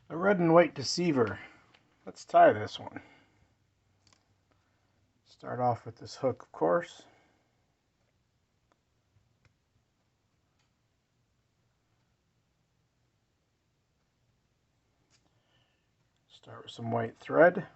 The red and white Deceiver. Let's tie this one. Start off with this hook, of course. Start with some white thread.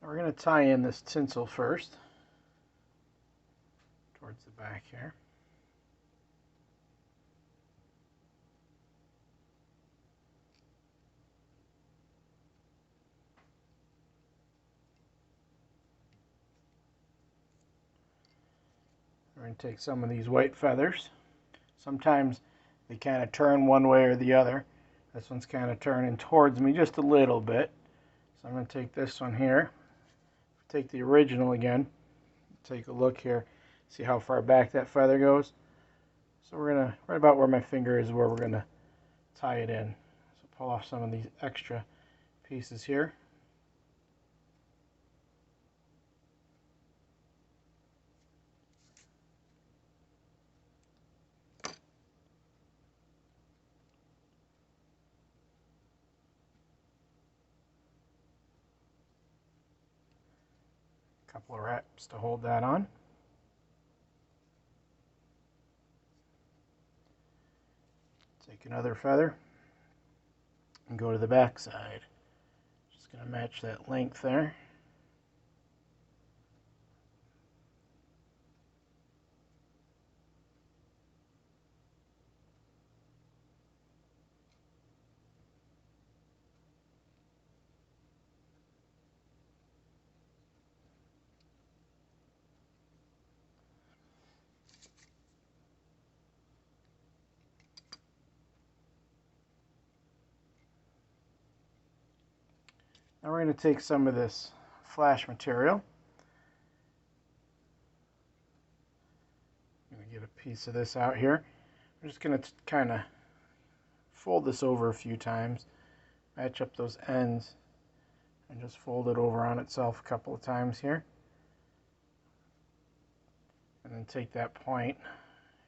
We're going to tie in this tinsel first, towards the back here. We're going to take some of these white feathers. Sometimes they kind of turn one way or the other. This one's kind of turning towards me just a little bit. So I'm going to take this one here. Take the original again. Take a look here. See how far back that feather goes? So we're going to, right about where my finger is, where we're going to tie it in. So pull off some of these extra pieces here. Couple of wraps to hold that on. Take another feather and go to the back side. Just going to match that length there. Now we're going to take some of this flash material. I'm going to get a piece of this out here. I'm just going to kind of fold this over a few times, match up those ends, and just fold it over on itself a couple of times here. And then take that point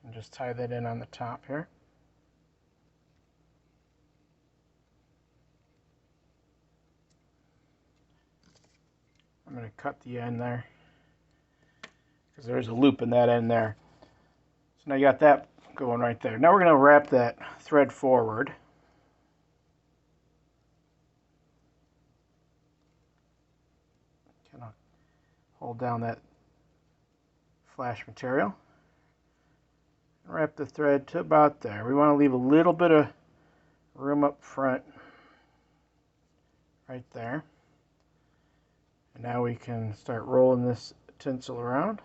and just tie that in on the top here. I'm going to cut the end there because there's a loop in that end there. So now you got that going right there. Now we're going to wrap that thread forward. Kind of hold down that flash material. Wrap the thread to about there. We want to leave a little bit of room up front right there. And now we can start rolling this tinsel around.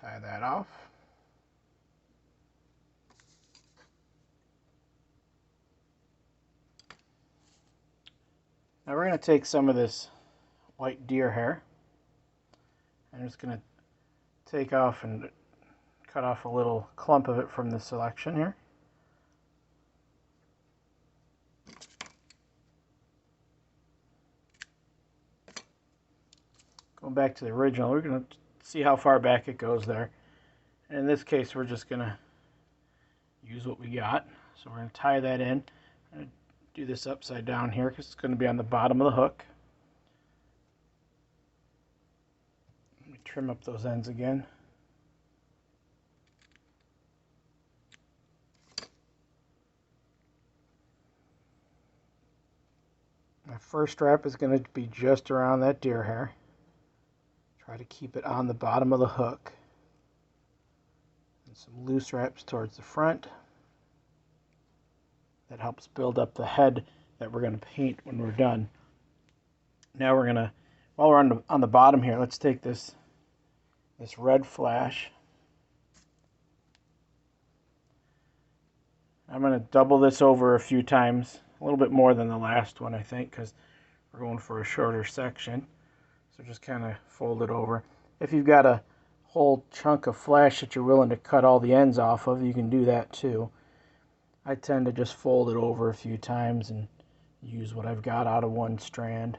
Tie that off. Now we're going to take some of this white deer hair. I'm just going to take off and cut off a little clump of it from the selection here. Going back to the original, we're going to see how far back it goes there. And in this case, we're just going to use what we got. So we're going to tie that in. I'm going to do this upside down here because it's going to be on the bottom of the hook. Let me trim up those ends again. My first strap is going to be just around that deer hair. Try to keep it on the bottom of the hook. And some loose wraps towards the front. That helps build up the head that we're going to paint when we're done. Now we're going to, while we're on the bottom here, let's take this red flash. I'm going to double this over a few times, a little bit more than the last one, I think, because we're going for a shorter section. So just kind of fold it over. If you've got a whole chunk of flash that you're willing to cut all the ends off of, you can do that too. I tend to just fold it over a few times and use what I've got out of one strand.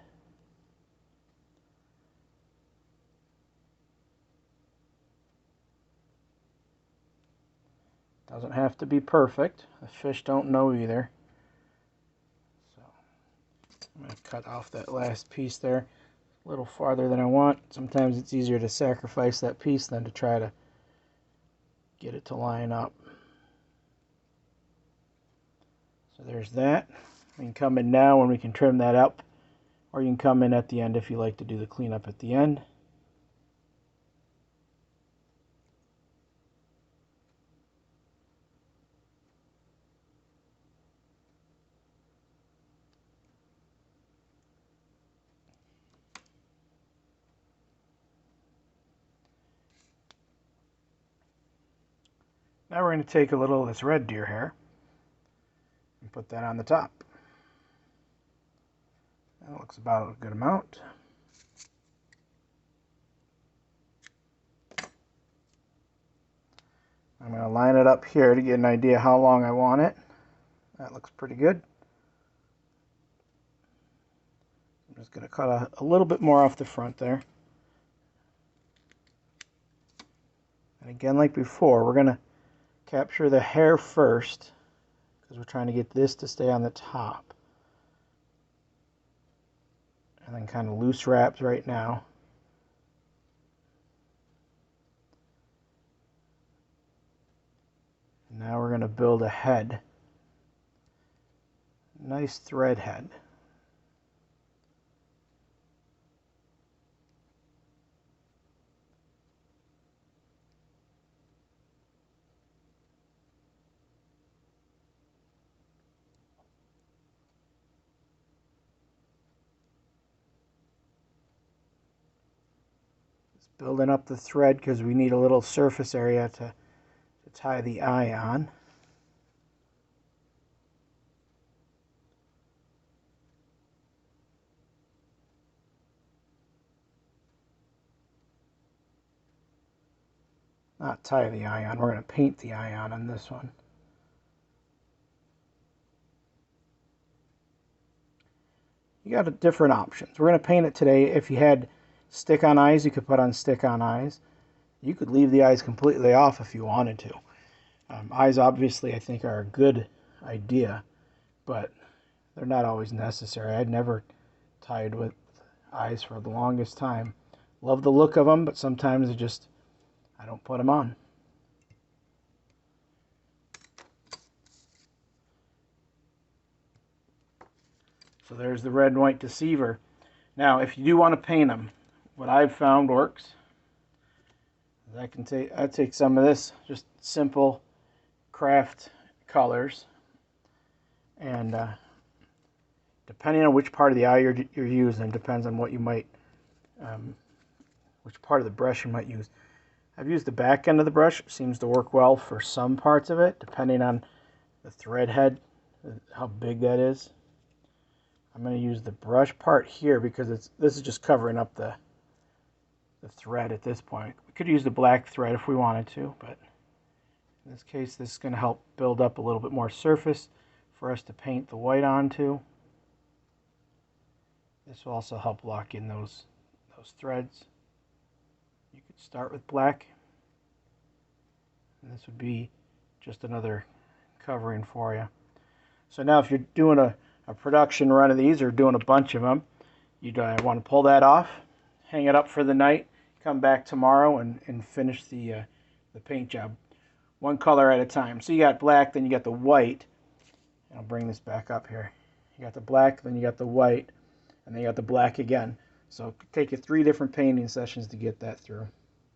Doesn't have to be perfect. The fish don't know either. So I'm going to cut off that last piece there a little farther than I want. Sometimes it's easier to sacrifice that piece than to try to get it to line up. So there's that. We can come in now and we can trim that up, or you can come in at the end if you like to do the cleanup at the end. Now we're going to take a little of this red deer hair and put that on the top. That looks about a good amount. I'm going to line it up here to get an idea how long I want it. That looks pretty good. I'm just going to cut a little bit more off the front there. And again, like before, we're going to capture the hair first because we're trying to get this to stay on the top. And then kind of loose wraps right now. Now we're going to build a head. Nice thread head. Just building up the thread because we need a little surface area to tie the eye on. Not tie the eye on, we're going to paint the eye on this one. You got different options. We're going to paint it today. If you had stick-on eyes, you could put on stick-on eyes. You could leave the eyes completely off if you wanted to. Eyes, obviously, I think are a good idea, but they're not always necessary. I'd never tied with eyes for the longest time. Love the look of them, but sometimes I don't put them on. So there's the red and white Deceiver. Now, if you do want to paint them, what I've found works is I take some of this, just simple craft colors, and depending on which part of the eye you're using, depends on what you might, which part of the brush you might use. I've used the back end of the brush. It seems to work well for some parts of it, depending on the thread head, how big that is. I'm going to use the brush part here because this is just covering up the thread at this point. We could use the black thread if we wanted to, but in this case this is going to help build up a little bit more surface for us to paint the white onto. This will also help lock in those threads. You could start with black, and this would be just another covering for you. So now if you're doing a production run of these or doing a bunch of them, you'd want to pull that off, hang it up for the night, come back tomorrow and finish the paint job. One color at a time. So you got black, then you got the white. I'll bring this back up here. You got the black, then you got the white. and then you got the black again. So it could take you 3 different painting sessions to get that through.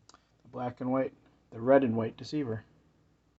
The black and white, the red and white Deceiver.